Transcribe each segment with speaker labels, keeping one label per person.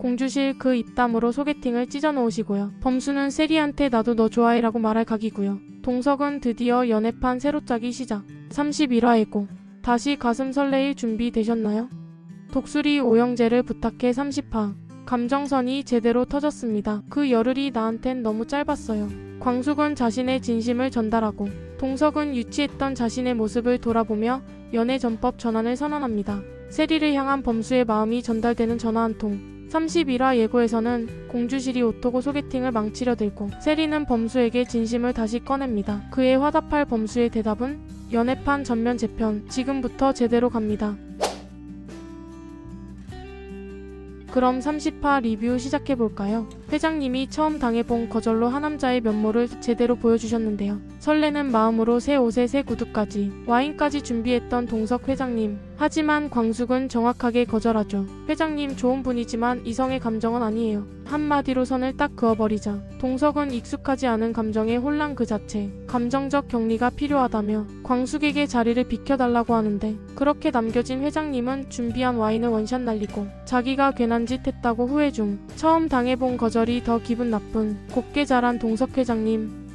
Speaker 1: 공주실 그 입담으로 소개팅을 찢어놓으시고요. 범수는 세리한테 나도 너 좋아해 라고 말할 각이고요. 동석은 드디어 연애판 새로 짜기 시작. 31화 예고. 다시 가슴 설레일 준비 되셨나요? 독수리 오영재를 부탁해 30화. 감정선이 제대로 터졌습니다. 그 열흘이 나한텐 너무 짧았어요. 광숙은 자신의 진심을 전달하고 동석은 유치했던 자신의 모습을 돌아보며 연애 전법 전환을 선언합니다. 세리를 향한 범수의 마음이 전달되는 전화 한 통. 31화 예고에서는 공주실이 오토고 소개팅을 망치려 들고 세리는 범수에게 진심을 다시 꺼냅니다. 그에 화답할 범수의 대답은 연애판 전면 재편. 지금부터 제대로 갑니다. 그럼 30화 리뷰 시작해볼까요? 회장님이 처음 당해본 거절로 한 남자의 면모를 제대로 보여주셨는데요. 설레는 마음으로 새 옷에 새 구두까지 와인까지 준비했던 동석 회장님. 하지만 광숙은 정확하게 거절하죠. 회장님 좋은 분이지만 이성의 감정은 아니에요. 한마디로 선을 딱 그어버리자 동석은 익숙하지 않은 감정의 혼란 그 자체. 감정적 격리가 필요하다며 광숙에게 자리를 비켜달라고 하는데 그렇게 남겨진 회장님은 준비한 와인을 원샷 날리고 자기가 괜한 짓 했다고 후회 중. 처음 당해본 거절이 더 기분 나쁜 곱게 자란 동석 회장님.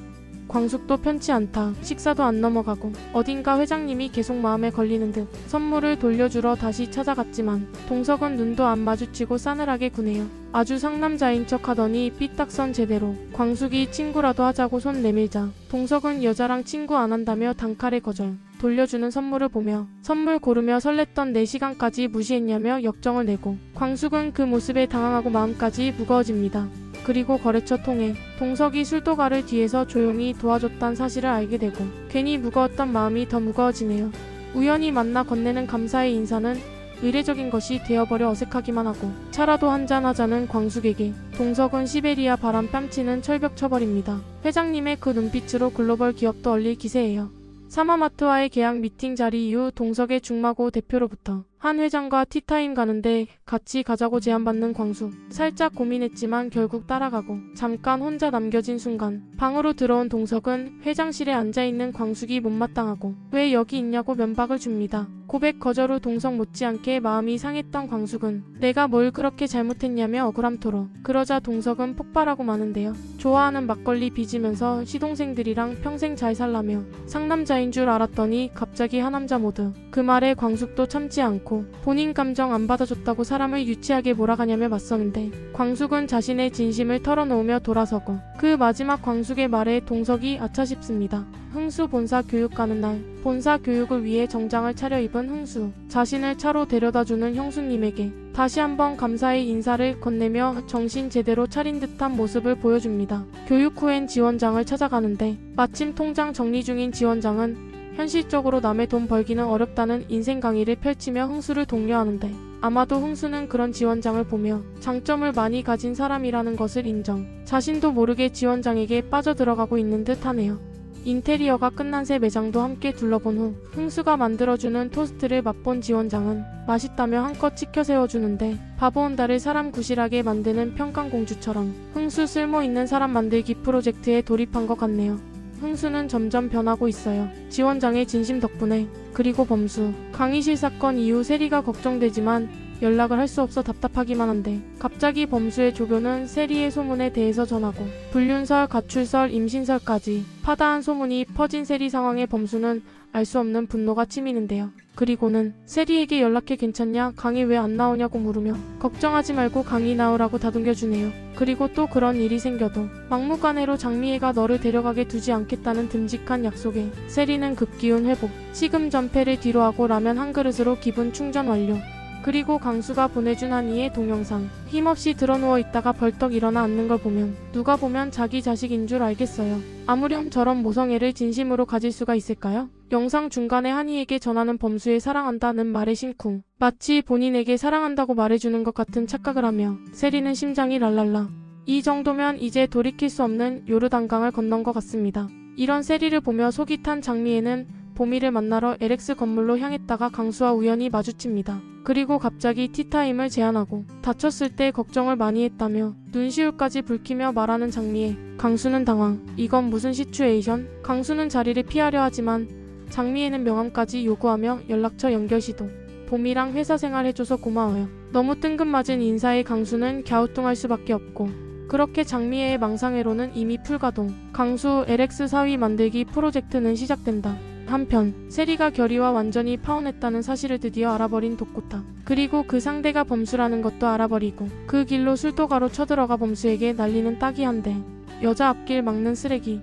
Speaker 1: 광숙도 편치 않다. 식사도 안 넘어가고 어딘가 회장님이 계속 마음에 걸리는 듯 선물을 돌려주러 다시 찾아갔지만 동석은 눈도 안 마주치고 싸늘하게 구네요. 아주 상남자인 척 하더니 삐딱선 제대로. 광숙이 친구라도 하자고 손 내밀자 동석은 여자랑 친구 안 한다며 단칼에 거절. 돌려주는 선물을 보며 선물 고르며 설렜던 4시간까지 무시했냐며 역정을 내고 광숙은 그 모습에 당황하고 마음까지 무거워집니다. 그리고 거래처 통해 동석이 술도가를 뒤에서 조용히 도와줬단 사실을 알게 되고 괜히 무거웠던 마음이 더 무거워지네요. 우연히 만나 건네는 감사의 인사는 의례적인 것이 되어버려 어색하기만 하고 차라도 한잔하자는 광숙에게 동석은 시베리아 바람 뺨치는 철벽 쳐버립니다. 회장님의 그 눈빛으로 글로벌 기업도 얼릴 기세예요. 사마마트와의 계약 미팅 자리 이후 동석의 중마고 대표로부터 한 회장과 티타임 가는데 같이 가자고 제안받는 광숙. 살짝 고민했지만 결국 따라가고 잠깐 혼자 남겨진 순간 방으로 들어온 동석은 회장실에 앉아있는 광숙이 못마땅하고 왜 여기 있냐고 면박을 줍니다. 고백 거절 후 동석 못지않게 마음이 상했던 광숙은 내가 뭘 그렇게 잘못했냐며 억울함토로. 그러자 동석은 폭발하고 마는데요. 좋아하는 막걸리 빚으면서 시동생들이랑 평생 잘 살라며 상남자인 줄 알았더니 갑자기 하남자 모드. 그 말에 광숙도 참지 않고 본인 감정 안 받아줬다고 사람을 유치하게 몰아가냐며 맞서는데 광숙은 자신의 진심을 털어놓으며 돌아서고 그 마지막 광숙의 말에 동석이 아차 싶습니다. 흥수 본사 교육 가는 날 본사 교육을 위해 정장을 차려입은 흥수. 자신을 차로 데려다주는 형수님에게 다시 한번 감사의 인사를 건네며 정신 제대로 차린 듯한 모습을 보여줍니다. 교육 후엔 지원장을 찾아가는데 마침 통장 정리 중인 지원장은 현실적으로 남의 돈 벌기는 어렵다는 인생 강의를 펼치며 흥수를 독려하는데 아마도 흥수는 그런 지원장을 보며 장점을 많이 가진 사람이라는 것을 인정. 자신도 모르게 지원장에게 빠져들어가고 있는 듯 하네요. 인테리어가 끝난 새 매장도 함께 둘러본 후 흥수가 만들어주는 토스트를 맛본 지원장은 맛있다며 한껏 치켜 세워주는데 바보 온다를 사람 구실하게 만드는 평강공주처럼 흥수 쓸모있는 사람 만들기 프로젝트에 돌입한 것 같네요. 흥수는 점점 변하고 있어요. 지원장의 진심 덕분에. 그리고 범수. 강의실 사건 이후 세리가 걱정되지만 연락을 할 수 없어 답답하기만 한데 갑자기 범수의 조교는 세리의 소문에 대해서 전하고 불륜설, 가출설, 임신설까지 파다한 소문이 퍼진 세리 상황에 범수는 알 수 없는 분노가 치미는데요. 그리고는 세리에게 연락해 괜찮냐? 강의 왜 안 나오냐고 물으며 걱정하지 말고 강의 나오라고 다독여주네요. 그리고 또 그런 일이 생겨도 막무가내로 장미애가 너를 데려가게 두지 않겠다는 듬직한 약속에 세리는 급기운 회복. 식음 전폐를 뒤로하고 라면 한 그릇으로 기분 충전 완료. 그리고 강수가 보내준 한이의 동영상. 힘없이 드러누워 있다가 벌떡 일어나 앉는 걸 보면 누가 보면 자기 자식인 줄 알겠어요. 아무렴 저런 모성애를 진심으로 가질 수가 있을까요? 영상 중간에 한이에게 전하는 범수의 사랑한다는 말에 심쿵. 마치 본인에게 사랑한다고 말해주는 것 같은 착각을 하며 세리는 심장이 랄랄라. 이 정도면 이제 돌이킬 수 없는 요르단강을 건넌 것 같습니다. 이런 세리를 보며 속이 탄 장미애는 보미를 만나러 LX 건물로 향했다가 강수와 우연히 마주칩니다. 그리고 갑자기 티타임을 제안하고 다쳤을 때 걱정을 많이 했다며 눈시울까지 붉히며 말하는 장미애. 강수는 당황. 이건 무슨 시츄에이션? 강수는 자리를 피하려 하지만 장미애는 명함까지 요구하며 연락처 연결 시도. 봄이랑 회사 생활 해줘서 고마워요. 너무 뜬금맞은 인사에 강수는 갸우뚱할 수밖에 없고, 그렇게 장미애의 망상회로는 이미 풀가동. 강수 LX 사위 만들기 프로젝트는 시작된다. 한편 세리가 결의와 완전히 파혼했다는 사실을 드디어 알아버린 독고탁. 그리고 그 상대가 범수라는 것도 알아버리고 그 길로 술도가로 쳐들어가 범수에게 날리는 딱이 한 대. 여자 앞길 막는 쓰레기.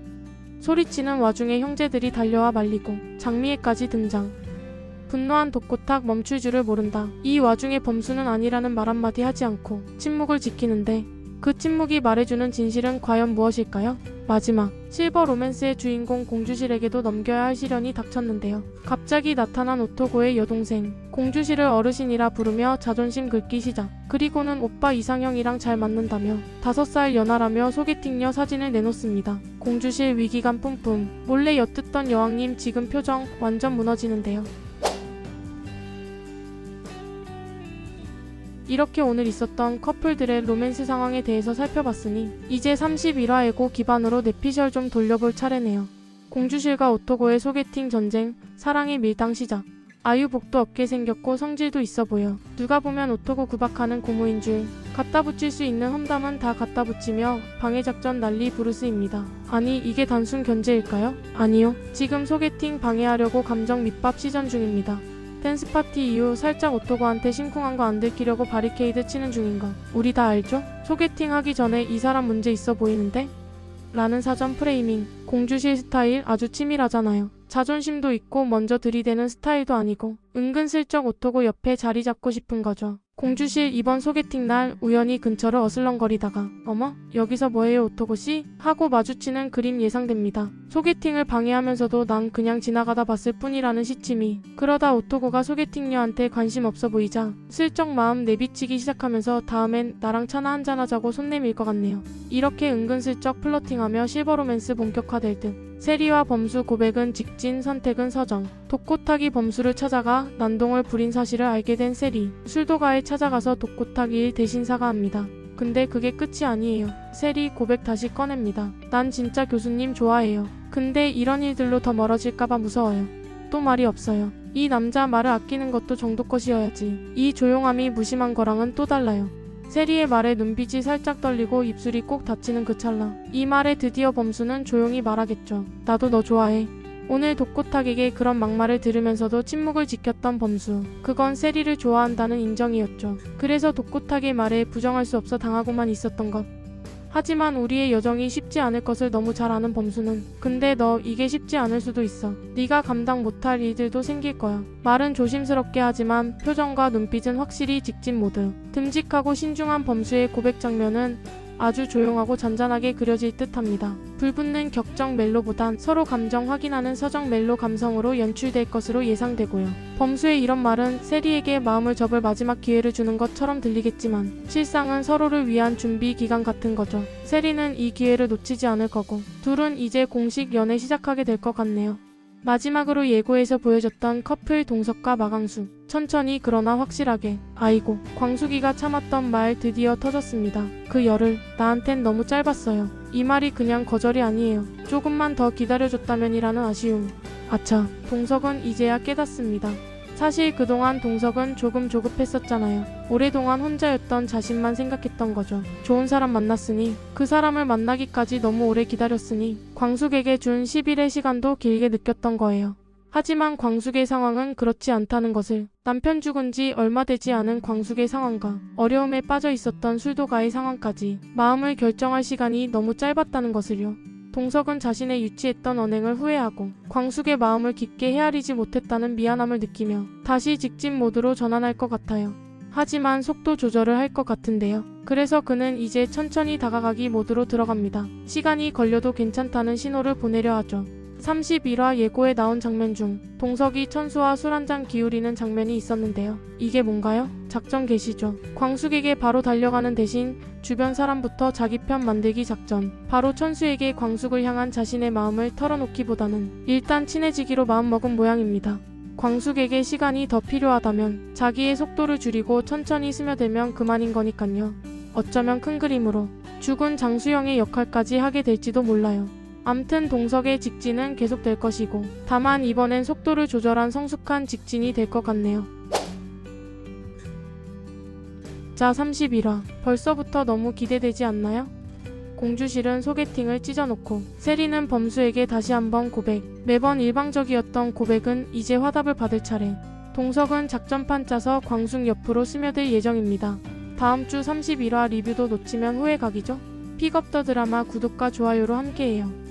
Speaker 1: 소리치는 와중에 형제들이 달려와 말리고 장미애까지 등장. 분노한 독고탁 멈출 줄을 모른다. 이 와중에 범수는 아니라는 말 한마디 하지 않고 침묵을 지키는데, 그 침묵이 말해주는 진실은 과연 무엇일까요? 마지막, 실버 로맨스의 주인공 공주실에게도 넘겨야 할 시련이 닥쳤는데요. 갑자기 나타난 오토고의 여동생 공주실을 어르신이라 부르며 자존심 긁기 시작. 그리고는 오빠 이상형이랑 잘 맞는다며 5살 연하라며 소개팅녀 사진을 내놓습니다. 공주실 위기감 뿜뿜. 몰래 엿듣던 여왕님 지금 표정 완전 무너지는데요. 이렇게 오늘 있었던 커플들의 로맨스 상황에 대해서 살펴봤으니 이제 31화 예고 기반으로 내피셜 좀 돌려볼 차례네요. 공주실과 오토고의 소개팅 전쟁, 사랑의 밀당 시작. 아유 복도 없게 생겼고 성질도 있어 보여. 누가 보면 오토고 구박하는 고모인 줄. 갖다 붙일 수 있는 험담은 다 갖다 붙이며 방해작전 난리 부르스입니다. 아니 이게 단순 견제일까요? 아니요. 지금 소개팅 방해하려고 감정 밑밥 시전 중입니다. 댄스 파티 이후 살짝 오토고한테 심쿵한 거 안 들키려고 바리케이드 치는 중인 거 우리 다 알죠? 소개팅 하기 전에 이 사람 문제 있어 보이는데? 라는 사전 프레이밍. 공주실 스타일 아주 치밀하잖아요. 자존심도 있고 먼저 들이대는 스타일도 아니고 은근슬쩍 오토고 옆에 자리 잡고 싶은 거죠. 공주실 이번 소개팅 날 우연히 근처를 어슬렁거리다가 어머? 여기서 뭐해요 오토고씨? 하고 마주치는 그림 예상됩니다. 소개팅을 방해하면서도 난 그냥 지나가다 봤을 뿐이라는 시침이. 그러다 오토고가 소개팅녀한테 관심 없어 보이자 슬쩍 마음 내비치기 시작하면서 다음엔 나랑 차나 한잔하자고 손 내밀 것 같네요. 이렇게 은근슬쩍 플러팅하며 실버로맨스 본격화될 듯. 세리와 범수 고백은 직진, 선택은 서정. 독고탁이 범수를 찾아가 난동을 부린 사실을 알게 된 세리. 술도가에 찾아가서 독고탁이 일 대신 사과합니다. 근데 그게 끝이 아니에요. 세리 고백 다시 꺼냅니다. 난 진짜 교수님 좋아해요. 근데 이런 일들로 더 멀어질까봐 무서워요. 또 말이 없어요. 이 남자 말을 아끼는 것도 정도 것이어야지. 이 조용함이 무심한 거랑은 또 달라요. 세리의 말에 눈빛이 살짝 떨리고 입술이 꼭 닫히는 그 찰나. 이 말에 드디어 범수는 조용히 말하겠죠. 나도 너 좋아해. 오늘 독고탁에게 그런 막말을 들으면서도 침묵을 지켰던 범수. 그건 세리를 좋아한다는 인정이었죠. 그래서 독고탁의 말에 부정할 수 없어 당하고만 있었던 것. 하지만 우리의 여정이 쉽지 않을 것을 너무 잘 아는 범수는 근데 너 이게 쉽지 않을 수도 있어. 네가 감당 못할 일들도 생길 거야. 말은 조심스럽게 하지만 표정과 눈빛은 확실히 직진 모드. 듬직하고 신중한 범수의 고백 장면은 아주 조용하고 잔잔하게 그려질 듯합니다. 불붙는 격정 멜로보단 서로 감정 확인하는 서정 멜로 감성으로 연출될 것으로 예상되고요. 범수의 이런 말은 세리에게 마음을 접을 마지막 기회를 주는 것처럼 들리겠지만 실상은 서로를 위한 준비 기간 같은 거죠. 세리는 이 기회를 놓치지 않을 거고 둘은 이제 공식 연애 시작하게 될 것 같네요. 마지막으로 예고에서 보여줬던 커플 동석과 마강수. 천천히 그러나 확실하게. 아이고, 광수기가 참았던 말 드디어 터졌습니다. 그 열흘, 나한텐 너무 짧았어요. 이 말이 그냥 거절이 아니에요. 조금만 더 기다려줬다면이라는 아쉬움. 아차, 동석은 이제야 깨닫습니다. 사실 그동안 동석은 조금 조급했었잖아요. 오랫동안 혼자였던 자신만 생각했던 거죠. 좋은 사람 만났으니 그 사람을 만나기까지 너무 오래 기다렸으니 광숙에게 준 10일의 시간도 길게 느꼈던 거예요. 하지만 광숙의 상황은 그렇지 않다는 것을, 남편 죽은 지 얼마 되지 않은 광숙의 상황과 어려움에 빠져 있었던 술도가의 상황까지 마음을 결정할 시간이 너무 짧았다는 것을요. 동석은 자신의 유치했던 언행을 후회하고 광숙의 마음을 깊게 헤아리지 못했다는 미안함을 느끼며 다시 직진 모드로 전환할 것 같아요. 하지만 속도 조절을 할 것 같은데요. 그래서 그는 이제 천천히 다가가기 모드로 들어갑니다. 시간이 걸려도 괜찮다는 신호를 보내려 하죠. 31화 예고에 나온 장면 중 동석이 천수와 술 한잔 기울이는 장면이 있었는데요. 이게 뭔가요? 작전 개시죠. 광숙에게 바로 달려가는 대신 주변 사람부터 자기 편 만들기 작전. 바로 천수에게 광숙을 향한 자신의 마음을 털어놓기보다는 일단 친해지기로 마음먹은 모양입니다. 광숙에게 시간이 더 필요하다면 자기의 속도를 줄이고 천천히 스며들면 그만인 거니깐요. 어쩌면 큰 그림으로 죽은 장수영의 역할까지 하게 될지도 몰라요. 암튼 동석의 직진은 계속될 것이고 다만 이번엔 속도를 조절한 성숙한 직진이 될 것 같네요. 자, 31화. 벌써부터 너무 기대되지 않나요? 공주실은 소개팅을 찢어놓고 세리는 범수에게 다시 한번 고백. 매번 일방적이었던 고백은 이제 화답을 받을 차례. 동석은 작전판 짜서 광숙 옆으로 스며들 예정입니다. 다음 주 31화 리뷰도 놓치면 후회 각이죠? 픽업 더 드라마 구독과 좋아요로 함께해요.